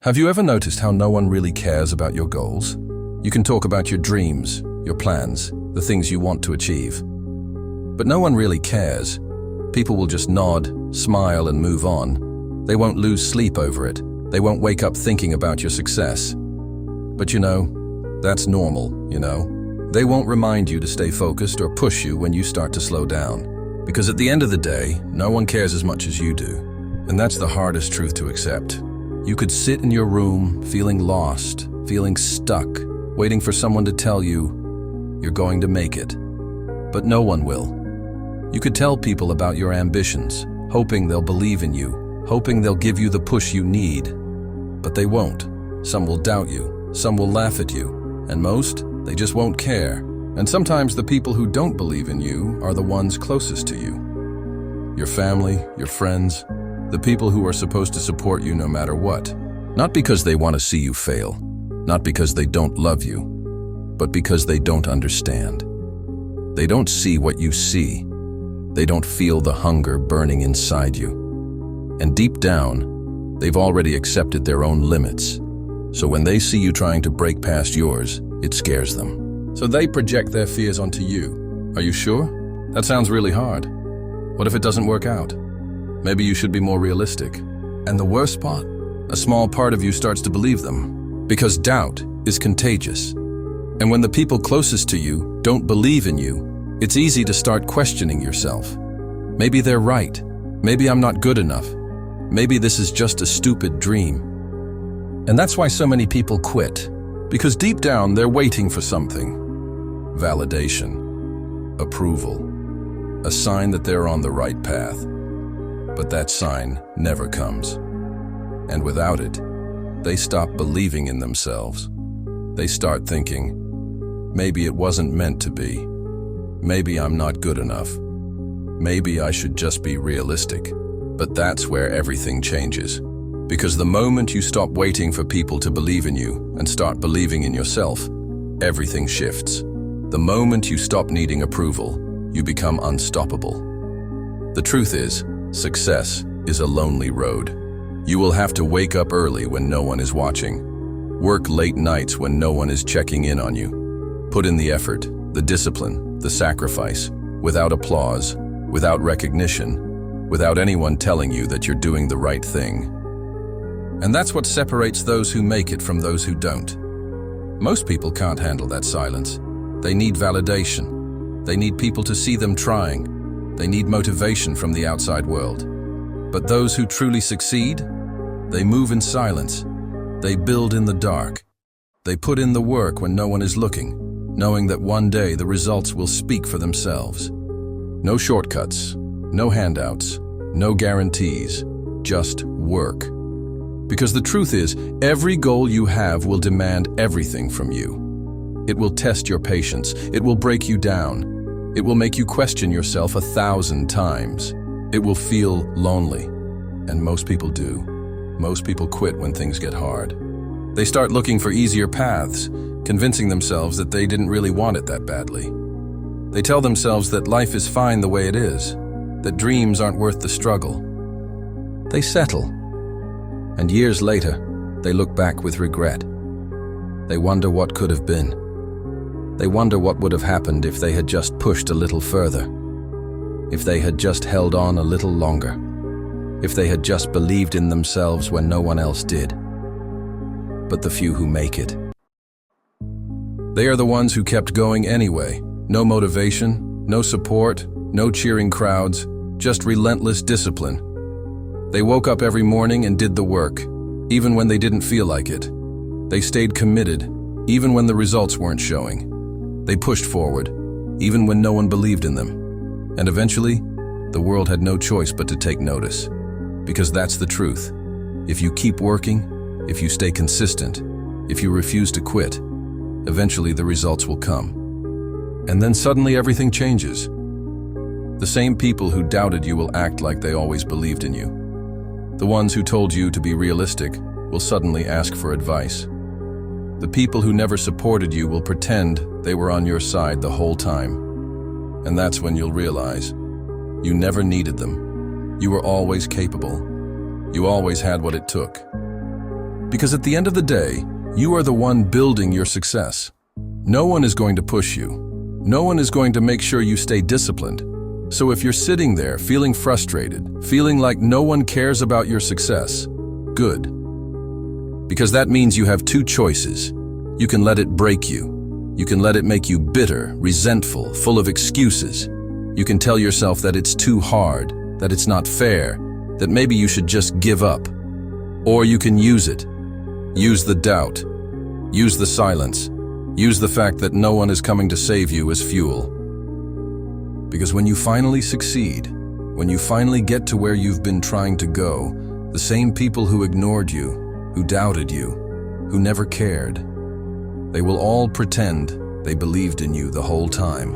Have you ever noticed how no one really cares about your goals? You can talk about your dreams, your plans, the things you want to achieve. But no one really cares. People will just nod, smile, and move on. They won't lose sleep over it. They won't wake up thinking about your success. But that's normal. They won't remind you to stay focused or push you when you start to slow down. Because at the end of the day, no one cares as much as you do. And that's the hardest truth to accept. You could sit in your room feeling lost, feeling stuck, waiting for someone to tell you you're going to make it. But no one will. You could tell people about your ambitions, hoping they'll believe in you, hoping they'll give you the push you need. But they won't. Some will doubt you, some will laugh at you, and most, they just won't care. And sometimes the people who don't believe in you are the ones closest to you. Your family, your friends, the people who are supposed to support you no matter what. Not because they want to see you fail, not because they don't love you, but because they don't understand. They don't see what you see. They don't feel the hunger burning inside you. And deep down, they've already accepted their own limits. So when they see you trying to break past yours, it scares them. So they project their fears onto you. Are you sure? That sounds really hard. What if it doesn't work out? Maybe you should be more realistic. And the worst part? A small part of you starts to believe them. Because doubt is contagious. And when the people closest to you don't believe in you, it's easy to start questioning yourself. Maybe they're right. Maybe I'm not good enough. Maybe this is just a stupid dream. And that's why so many people quit. Because deep down, they're waiting for something. Validation. Approval. A sign that they're on the right path. But that sign never comes. And without it, they stop believing in themselves. They start thinking, maybe it wasn't meant to be. Maybe I'm not good enough. Maybe I should just be realistic. But that's where everything changes. Because the moment you stop waiting for people to believe in you and start believing in yourself, everything shifts. The moment you stop needing approval, you become unstoppable. The truth is, success is a lonely road. You will have to wake up early when no one is watching. Work late nights when no one is checking in on you. Put in the effort, the discipline, the sacrifice, without applause, without recognition, without anyone telling you that you're doing the right thing. And that's what separates those who make it from those who don't. Most people can't handle that silence. They need validation. They need people to see them trying. They need motivation from the outside world. But those who truly succeed, they move in silence. They build in the dark. They put in the work when no one is looking, knowing that one day the results will speak for themselves. No shortcuts, no handouts, no guarantees, just work. Because the truth is, every goal you have will demand everything from you. It will test your patience. It will break you down. It will make you question yourself 1,000 times. It will feel lonely. And most people do. Most people quit when things get hard. They start looking for easier paths, convincing themselves that they didn't really want it that badly. They tell themselves that life is fine the way it is, that dreams aren't worth the struggle. They settle. And years later, they look back with regret. They wonder what could have been. They wonder what would have happened if they had just pushed a little further, if they had just held on a little longer, if they had just believed in themselves when no one else did. But the few who make it, they are the ones who kept going anyway. No motivation, no support, no cheering crowds, just relentless discipline. They woke up every morning and did the work, even when they didn't feel like it. They stayed committed, even when the results weren't showing. They pushed forward, even when no one believed in them. And eventually, the world had no choice but to take notice. Because that's the truth. If you keep working, if you stay consistent, if you refuse to quit, eventually the results will come. And then suddenly everything changes. The same people who doubted you will act like they always believed in you. The ones who told you to be realistic will suddenly ask for advice. The people who never supported you will pretend they were on your side the whole time. And that's when you'll realize you never needed them. You were always capable. You always had what it took. Because at the end of the day, you are the one building your success. No one is going to push you. No one is going to make sure you stay disciplined. So if you're sitting there feeling frustrated, feeling like no one cares about your success, good. Because that means you have two choices. You can let it break you. You can let it make you bitter, resentful, full of excuses. You can tell yourself that it's too hard, that it's not fair, that maybe you should just give up. Or you can use it. Use the doubt. Use the silence. Use the fact that no one is coming to save you as fuel. Because when you finally succeed, when you finally get to where you've been trying to go, the same people who ignored you, who doubted you, who never cared, they will all pretend they believed in you the whole time.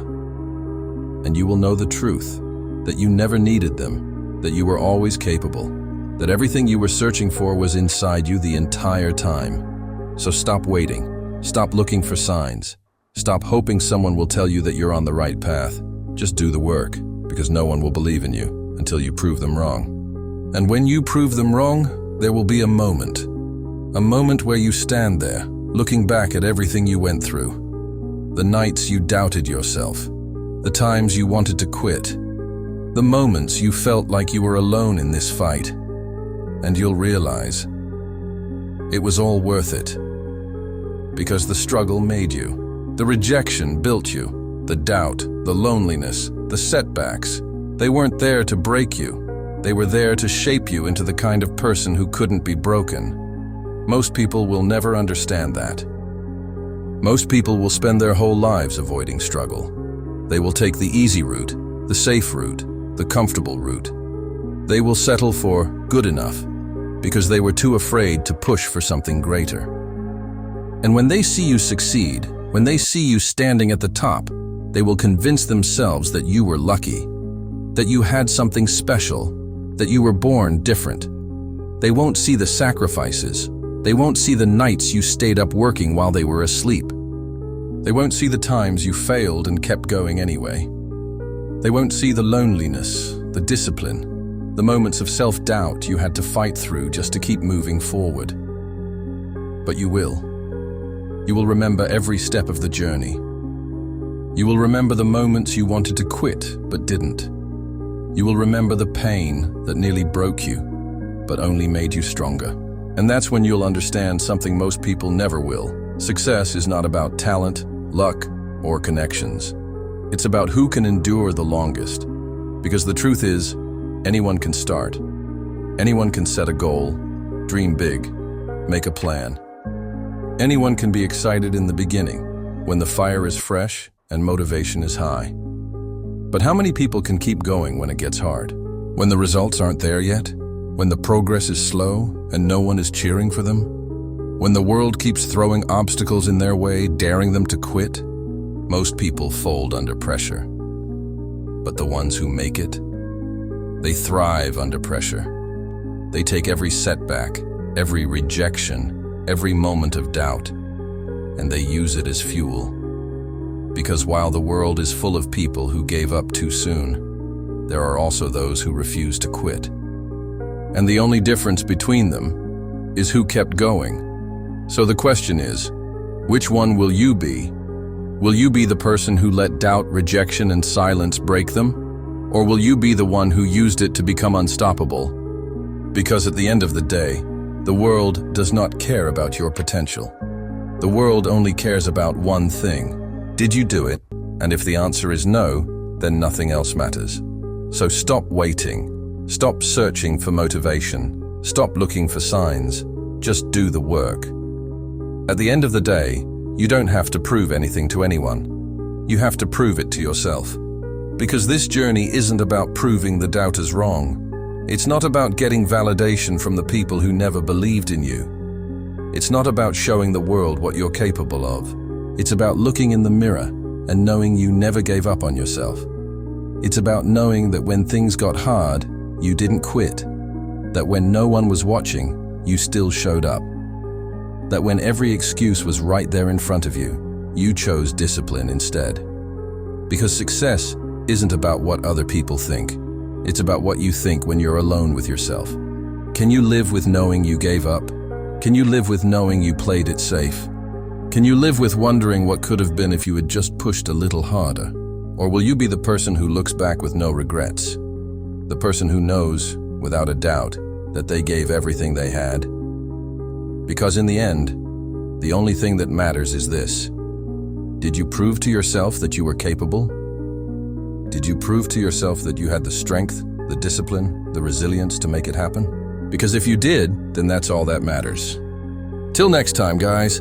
And you will know the truth, that you never needed them, that you were always capable, that everything you were searching for was inside you the entire time. So stop waiting. Stop looking for signs. Stop hoping someone will tell you that you're on the right path. Just do the work, because no one will believe in you until you prove them wrong. And when you prove them wrong, there will be a moment where you stand there, looking back at everything you went through. The nights you doubted yourself, the times you wanted to quit, the moments you felt like you were alone in this fight. And you'll realize it was all worth it. Because the struggle made you. The rejection built you. The doubt, the loneliness, the setbacks, they weren't there to break you. They were there to shape you into the kind of person who couldn't be broken. Most people will never understand that. Most people will spend their whole lives avoiding struggle. They will take the easy route, the safe route, the comfortable route. They will settle for good enough because they were too afraid to push for something greater. And when they see you succeed, when they see you standing at the top, they will convince themselves that you were lucky, that you had something special, that you were born different. They won't see the sacrifices. They won't see the nights you stayed up working while they were asleep. They won't see the times you failed and kept going anyway. They won't see the loneliness, the discipline, the moments of self-doubt you had to fight through just to keep moving forward. But you will. You will remember every step of the journey. You will remember the moments you wanted to quit but didn't. You will remember the pain that nearly broke you, but only made you stronger. And that's when you'll understand something most people never will. Success is not about talent, luck, or connections. It's about who can endure the longest. Because the truth is, anyone can start. Anyone can set a goal, dream big, make a plan. Anyone can be excited in the beginning, when the fire is fresh and motivation is high. But how many people can keep going when it gets hard? When the results aren't there yet? When the progress is slow and no one is cheering for them? When the world keeps throwing obstacles in their way, daring them to quit? Most people fold under pressure. But the ones who make it, they thrive under pressure. They take every setback, every rejection, every moment of doubt, and they use it as fuel. Because while the world is full of people who gave up too soon, there are also those who refuse to quit. And the only difference between them is who kept going. So the question is, which one will you be? Will you be the person who let doubt, rejection, and silence break them? Or will you be the one who used it to become unstoppable? Because at the end of the day, the world does not care about your potential. The world only cares about one thing. Did you do it? And if the answer is no, then nothing else matters. So stop waiting. Stop searching for motivation. Stop looking for signs. Just do the work. At the end of the day, you don't have to prove anything to anyone. You have to prove it to yourself. Because this journey isn't about proving the doubters wrong. It's not about getting validation from the people who never believed in you. It's not about showing the world what you're capable of. It's about looking in the mirror and knowing you never gave up on yourself. It's about knowing that when things got hard, you didn't quit. That when no one was watching, you still showed up. That when every excuse was right there in front of you, you chose discipline instead. Because success isn't about what other people think. It's about what you think when you're alone with yourself. Can you live with knowing you gave up? Can you live with knowing you played it safe? Can you live with wondering what could have been if you had just pushed a little harder? Or will you be the person who looks back with no regrets? The person who knows, without a doubt, that they gave everything they had? Because in the end, the only thing that matters is this. Did you prove to yourself that you were capable? Did you prove to yourself that you had the strength, the discipline, the resilience to make it happen? Because if you did, then that's all that matters. Till next time, guys.